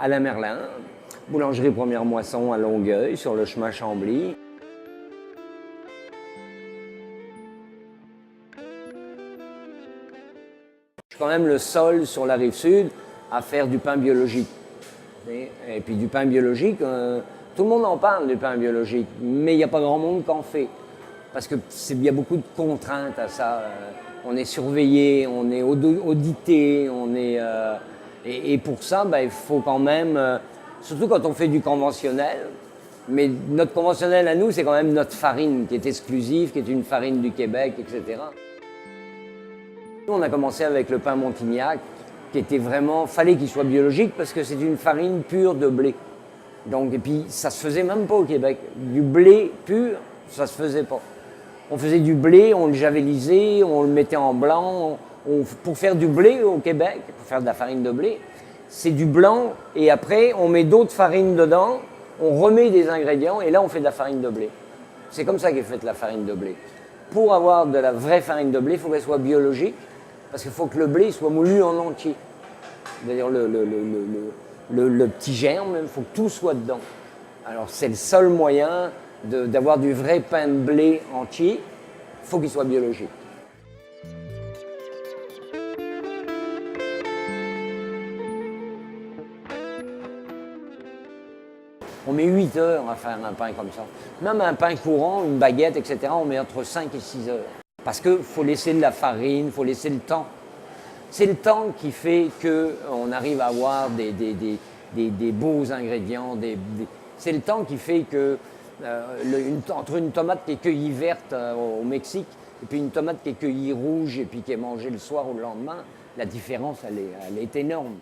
Alain Merlin, boulangerie Première Moisson à Longueuil, sur le chemin Chambly. Je suis quand même le seul sur la rive sud à faire du pain biologique. Et puis du pain biologique, tout le monde en parle du pain biologique, mais il n'y a pas grand monde qui en fait. Parce qu'il y a beaucoup de contraintes à ça. On est surveillé, on est audité, et pour ça, il faut quand même, surtout quand on fait du conventionnel, mais notre conventionnel à nous, c'est quand même notre farine qui est exclusive, qui est une farine du Québec, etc. Nous, on a commencé avec le pain Montignac, qui était vraiment, fallait qu'il soit biologique parce que c'est une farine pure de blé. Donc, et puis, ça se faisait même pas au Québec. Du blé pur, ça se faisait pas. On faisait du blé, on le javellisait, on le mettait en blanc. Pour faire du blé au Québec, pour faire de la farine de blé, c'est du blanc et après, on met d'autres farines dedans, on remet des ingrédients et là, on fait de la farine de blé. C'est comme ça qu'est faite la farine de blé. Pour avoir de la vraie farine de blé, il faut qu'elle soit biologique parce qu'il faut que le blé soit moulu en entier. C'est-à-dire le petit germe, il faut que tout soit dedans. Alors, c'est le seul moyen d'avoir du vrai pain de blé entier, il faut qu'il soit biologique. On met 8 heures à faire un pain comme ça. Même un pain courant, une baguette, etc., on met entre 5 et 6 heures. Parce qu'il faut laisser de la farine, il faut laisser le temps. C'est le temps qui fait qu'on arrive à avoir des beaux ingrédients. C'est le temps qui fait que entre une tomate qui est cueillie verte au Mexique et puis une tomate qui est cueillie rouge et puis qui est mangée le soir ou le lendemain, la différence, elle est énorme.